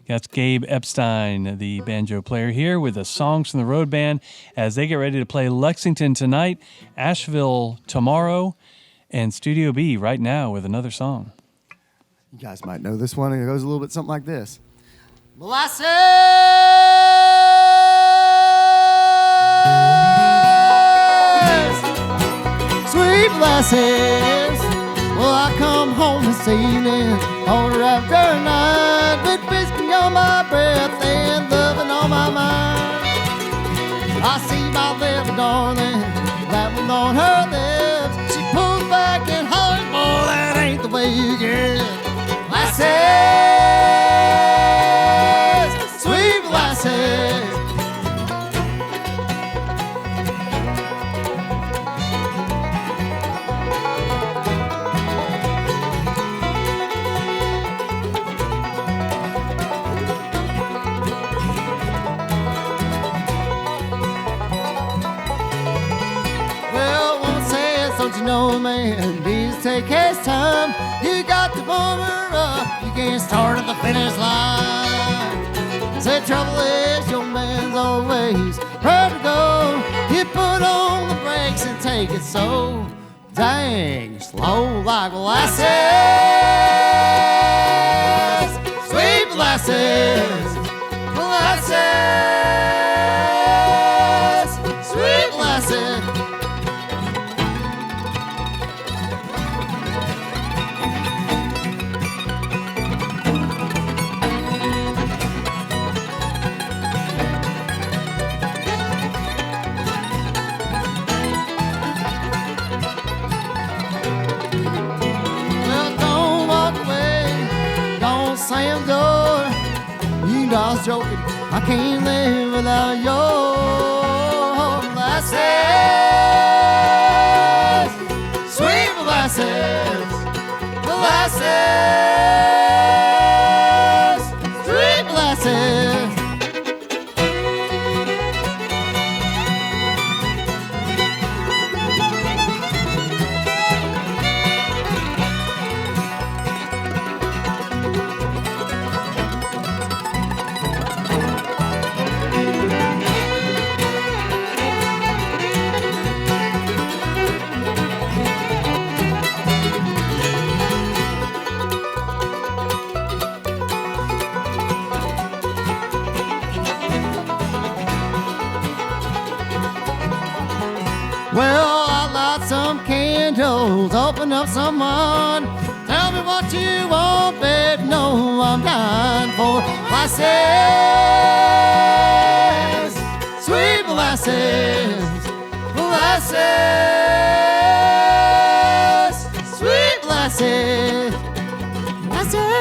That's Gabe Epstein, the banjo player here with the Songs from the Road Band as they get ready to play Lexington tonight, Asheville tomorrow, and Studio B right now with another song. You guys might know this one. It goes a little bit something like this. Molasses! Sweet molasses. Well, I come home this evening on a after night with whiskey on my breath and loving on my mind. I see my little darling, that one on her lips. She pulls back and hollers, boy, that ain't the way you get. Molasses, sweet molasses. Don't you know, man, please take his time. You got to warm her up. You can't start at the finish line. Say trouble is your man's always ready to go. You put on the brakes and take it so dang slow like molasses. Sweet molasses. Molasses. Sweet molasses. Slam door. You know I was joking. I can't live without your molasses. Sweet molasses. Molasses. Sweet molasses. Well, I light some candles, open up some wine. Tell me what you want, babe. No, I'm dying for molasses. Sweet molasses. Molasses. Sweet molasses. Molasses.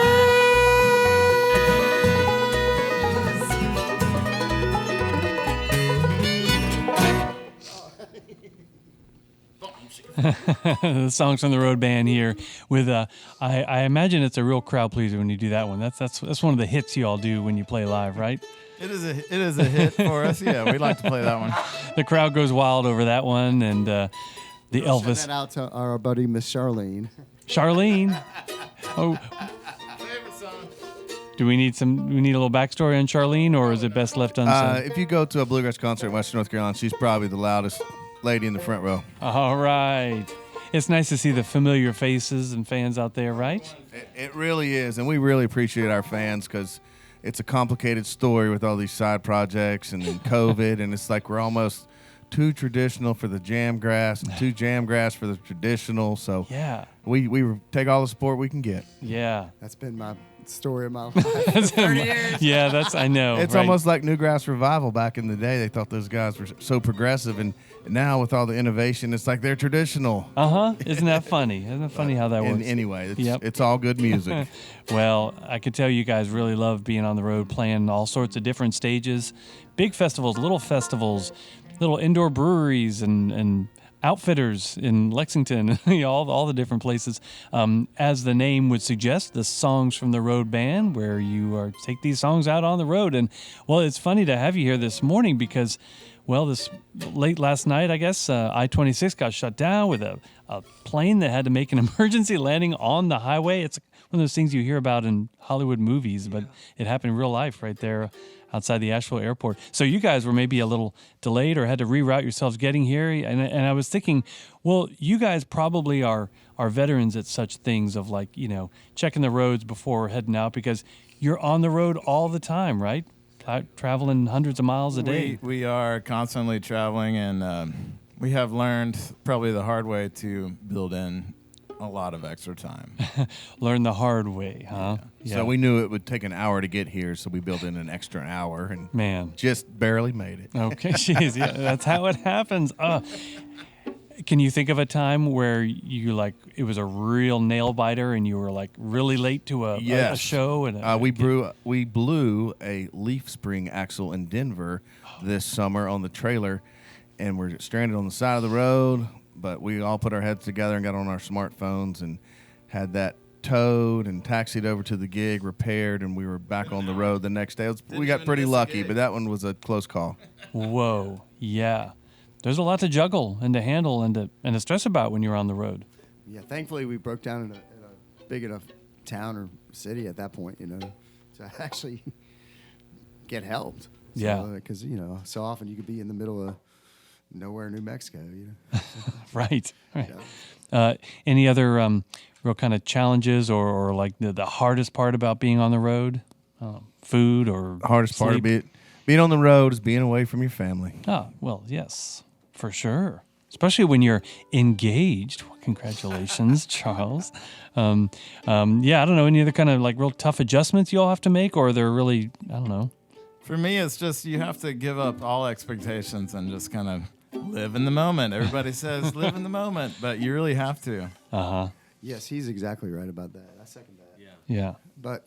The Songs from the Road Band here with I imagine it's a real crowd pleaser when you do that one. That's one of the hits you all do when you play live, right? It is a hit for us. Yeah, we like to play that one. The crowd goes wild over that one, and the Elvis. Shout that out to our buddy Miss Charlene. Charlene. Oh. Favorite song. Do we need a little backstory on Charlene, or is it best left unsaid? If you go to a bluegrass concert in Western North Carolina, she's probably the loudest lady in the front row. All right. It's nice to see the familiar faces and fans out there, right? It really is, and we really appreciate our fans because it's a complicated story with all these side projects and then COVID, and it's like we're almost too traditional for the jam grass and too jam grass for the traditional. So yeah, we take all the support we can get. Yeah. That's been my story of my life. 30 years. Yeah, I know. It's right? almost like Newgrass Revival back in the day. They thought those guys were so progressive, and now with all the innovation, it's like they're traditional. Isn't that funny? Isn't it funny how that works? Anyway, it's all good music. Well, I could tell you guys really love being on the road, playing all sorts of different stages, big festivals, little indoor breweries, and outfitters in Lexington, all the different places. As the name would suggest, the Songs from the Road Band, where you take these songs out on the road. And, well, it's funny to have you here this morning because, well, this late last night, I guess, I-26 got shut down with a plane that had to make an emergency landing on the highway. It's of those things you hear about in Hollywood movies, but it happened in real life right there outside the Asheville airport. So you guys were maybe a little delayed or had to reroute yourselves getting here. And I was thinking, well, you guys probably are veterans at such things of like, checking the roads before heading out because you're on the road all the time, right? Traveling hundreds of miles a day. We are constantly traveling, and we have learned probably the hard way to build in a lot of extra time. Learn the hard way, huh? Yeah. So we knew it would take an hour to get here, so we built in an extra hour and Man. just barely made it. Okay, jeez, yeah, that's how it happens. Can you think of a time where you it was a real nail biter and you were like really late to a show? And we blew a leaf spring axle in Denver this summer on the trailer, and we're stranded on the side of the road. But we all put our heads together and got on our smartphones and had that towed and taxied over to the gig, repaired, and we were back on the road the next day. We got pretty lucky, but that one was a close call. Whoa, yeah. There's a lot to juggle and to handle and to stress about when you're on the road. Yeah, thankfully we broke down in a big enough town or city at that point, to actually get helped. Yeah. Because, so often you could be in the middle of nowhere, New Mexico, Right. Yeah. Any other real kind of challenges or like the hardest part about being on the road? Food or Hardest part of being on the road is being away from your family. Well, yes, for sure. Especially when you're engaged. Well, congratulations, Charles. I don't know, any other kind of like real tough adjustments you all have to make, or they're really, I don't know. For me, it's just you have to give up all expectations and just kind of live in the moment. Everybody says live in the moment, but you really have to. Uh-huh. Yes, he's exactly right about that. I second that. Yeah. But,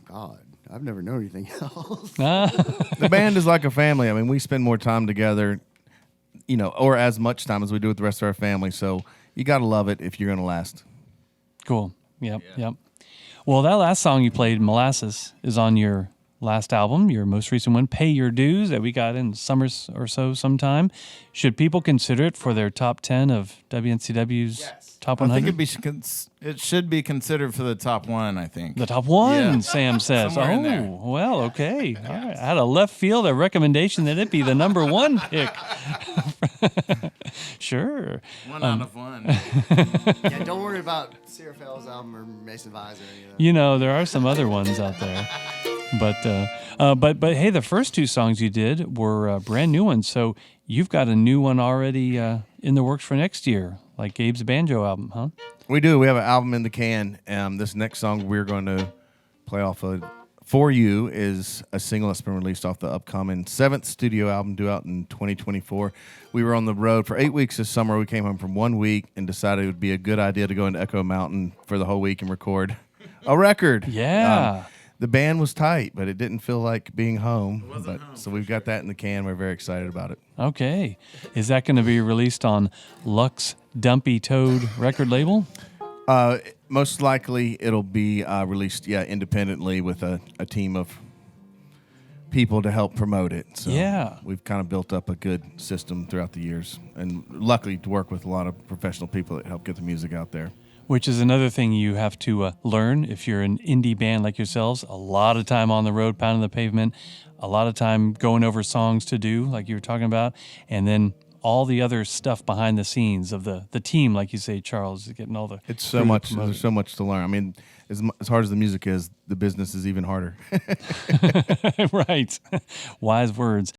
God, I've never known anything else. The band is like a family. I mean, we spend more time together, or as much time as we do with the rest of our family. So you got to love it if you're going to last. Cool. Yep. Well, that last song you played, Molasses, is on your last album, your most recent one, Pay Your Dues, that we got in summer or so sometime. Should people consider it for their top 10 of WNCW's top 100? I think it should be considered for the top one, I think. The top one, Sam says. Somewhere in there. Well, okay. All right. I had a left field, a recommendation that it be the number one pick. Sure. One out of one. Yeah, don't worry about Sarah Fell's album or Mason Vise or any of that. There are some other ones out there. But hey, the first two songs you did were brand new ones. So you've got a new one already in the works for next year, like Gabe's banjo album, huh? We do. We have an album in the can. This next song we're going to play off of For You is a single that's been released off the upcoming 7th studio album due out in 2024. We were on the road for 8 weeks this summer. We came home from 1 week and decided it would be a good idea to go into Echo Mountain for the whole week and record a record. Yeah. The band was tight, but it didn't feel like being home. So we've got that in the can. We're very excited about it. Okay. Is that going to be released on Lux Dumpy Toad record label? Most likely it'll be released, independently with a team of people to help promote it. So Yeah. we've kind of built up a good system throughout the years, and luckily to work with a lot of professional people that help get the music out there. Which is another thing you have to learn if you're an indie band like yourselves. A lot of time on the road, pounding the pavement, a lot of time going over songs to do, like you were talking about, and then all the other stuff behind the scenes of the team, like you say, Charles, getting all the... It's so much. There's so much to learn. I mean, as hard as the music is, the business is even harder. Right. Wise words.